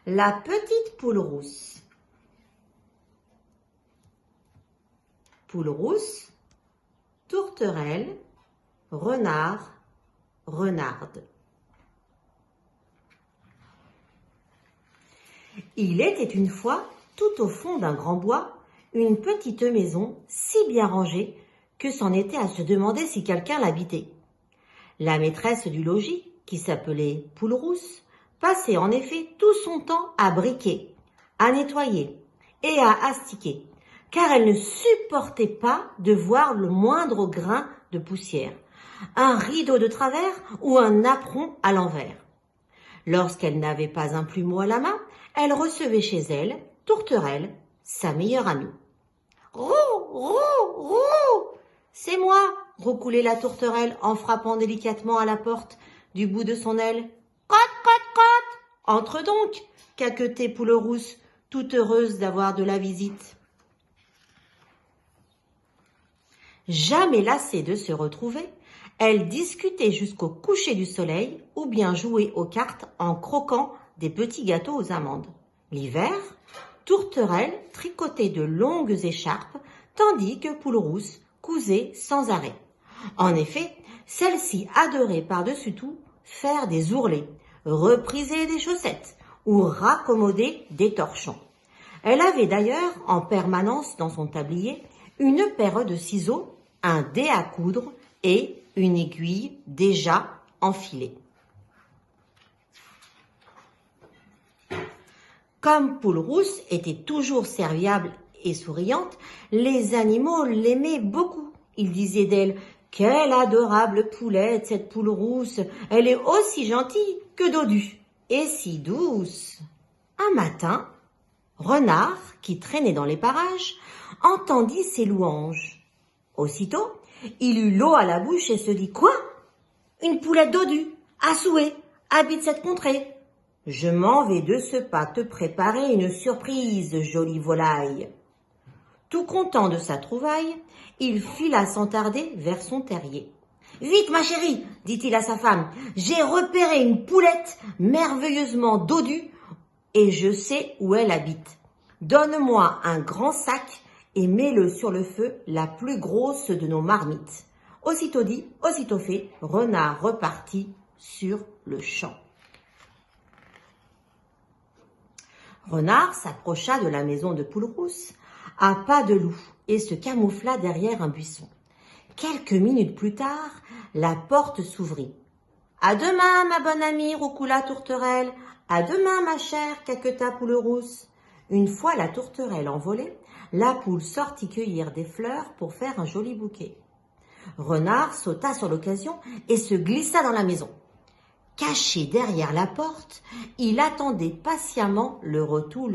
La petite poule rousse. Poule rousse, tourterelle, renard, renarde. Il était une fois, tout au fond d'un grand bois, une petite maison si bien rangée que c'en était à se demander si quelqu'un l'habitait. La maîtresse du logis, qui s'appelait Poule Rousse, passait en effet tout son temps à briquer, à nettoyer et à astiquer, car elle ne supportait pas de voir le moindre grain de poussière, un rideau de travers ou un napperon à l'envers. Lorsqu'elle n'avait pas un plumeau à la main, elle recevait chez elle Tourterelle, sa meilleure amie. « Roux, roux, roux !»« C'est moi !» roucoulait la tourterelle en frappant délicatement à la porte du bout de son aile. « Cote, cote, cote !»« Entre donc !» caquetait Poule Rousse, toute heureuse d'avoir de la visite. Jamais lassée de se retrouver, elle discutait jusqu'au coucher du soleil ou bien jouait aux cartes en croquant des petits gâteaux aux amandes. L'hiver, Tourterelle tricotait de longues écharpes tandis que Poule Rousse cousait sans arrêt. En effet, celle-ci adorait par-dessus tout faire des ourlets, repriser des chaussettes ou raccommoder des torchons. Elle avait d'ailleurs en permanence dans son tablier une paire de ciseaux, un dé à coudre et une aiguille déjà enfilée. Comme Poule Rousse était toujours serviable et souriante, les animaux l'aimaient beaucoup. Ils disaient d'elle « Quelle adorable poulette, cette Poule Rousse, elle est aussi gentille que dodue et si douce !» Un matin, Renard, qui traînait dans les parages, entendit ces louanges. Aussitôt, il eut l'eau à la bouche et se dit « Quoi ? Une poulette dodue, à souhait, habite cette contrée. Je m'en vais de ce pas te préparer une surprise, jolie volaille. » Tout content de sa trouvaille, il fila sans tarder vers son terrier. « Vite, ma chérie, dit-il à sa femme, j'ai repéré une poulette merveilleusement dodue et je sais où elle habite. Donne-moi un grand sac et mets-le sur le feu, la plus grosse de nos marmites. » Aussitôt dit, aussitôt fait, Renard repartit sur le champ. Renard s'approcha de la maison de Poule Rousse à pas de loup et se camoufla derrière un buisson. Quelques minutes plus tard, la porte s'ouvrit. « À demain, ma bonne amie, roucoula Tourterelle. À demain, ma chère, caqueta Poule Rousse. » Une fois la tourterelle envolée, la poule sortit cueillir des fleurs pour faire un joli bouquet. Renard sauta sur l'occasion et se glissa dans la maison. Caché derrière la porte, il attendait patiemment le retour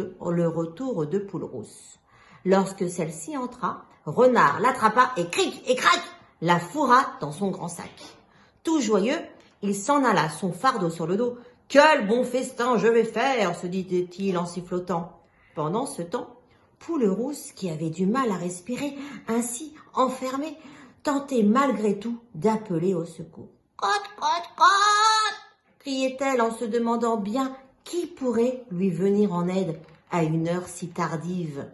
de Poule Rousse. Lorsque celle-ci entra, Renard l'attrapa et cric et crac, la fourra dans son grand sac. Tout joyeux, il s'en alla son fardeau sur le dos. « Quel bon festin je vais faire !» se disait-il en sifflotant. Pendant ce temps, Poule Rousse, qui avait du mal à respirer, ainsi enfermée, tentait malgré tout d'appeler au secours. « Cote, cote, cote !» criait-elle en se demandant bien qui pourrait lui venir en aide à une heure si tardive.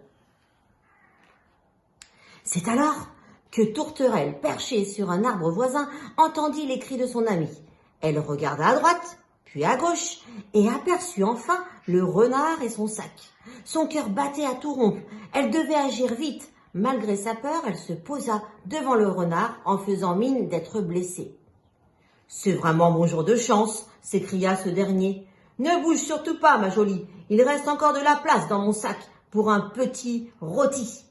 C'est alors que Tourterelle, perchée sur un arbre voisin, entendit les cris de son amie. Elle regarda à droite, puis à gauche, et aperçut enfin le renard et son sac. Son cœur battait à tout rompre. Elle devait agir vite. Malgré sa peur, elle se posa devant le renard en faisant mine d'être blessée. « C'est vraiment mon jour de chance !» s'écria ce dernier. « Ne bouge surtout pas, ma jolie. Il reste encore de la place dans mon sac pour un petit rôti. »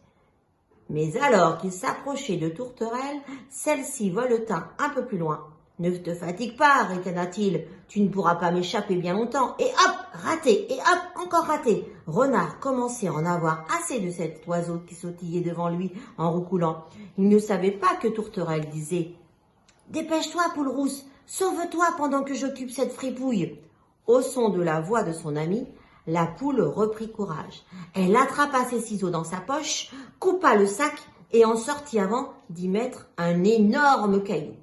Mais alors qu'il s'approchait de Tourterelle, celle-ci voleta un peu plus loin. « Ne te fatigue pas, ricana-t-il, tu ne pourras pas m'échapper bien longtemps. » Et hop, raté, et hop, encore raté. Renard commençait à en avoir assez de cet oiseau qui sautillait devant lui en roucoulant. Il ne savait pas que Tourterelle disait « Dépêche-toi, Poule Rousse, sauve-toi pendant que j'occupe cette fripouille. » Au son de la voix de son ami, la poule reprit courage. Elle attrapa ses ciseaux dans sa poche, coupa le sac et en sortit avant d'y mettre un énorme caillou.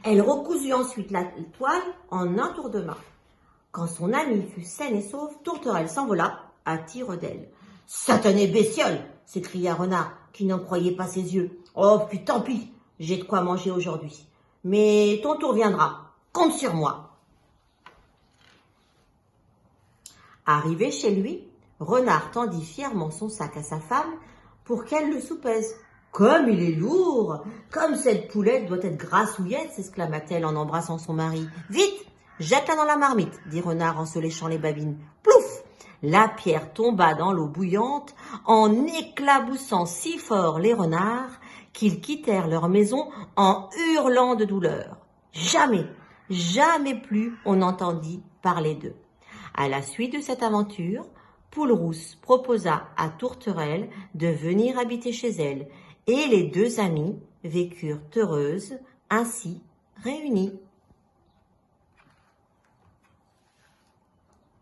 Elle recousut ensuite la toile en un tour de main. « Quand son ami fut saine et sauve, Tourterelle s'envola à tire d'aile. « Satané bestiole !» s'écria Renard, qui n'en croyait pas ses yeux. « Oh, puis tant pis, j'ai de quoi manger aujourd'hui. Mais ton tour viendra, compte sur moi. » Arrivé chez lui, Renard tendit fièrement son sac à sa femme pour qu'elle le soupèse. « Comme il est lourd! Comme cette poulette doit être grassouillette !» s'exclama-t-elle en embrassant son mari. « Vite, jette-la dans la marmite !» dit Renard en se léchant les babines. Plouf! La pierre tomba dans l'eau bouillante en éclaboussant si fort les renards qu'ils quittèrent leur maison en hurlant de douleur. Jamais, jamais plus on n'entendit parler d'eux. À la suite de cette aventure, Poule-Rousse proposa à Tourterelle de venir habiter chez elle et les deux amies vécurent heureuses, ainsi réunies.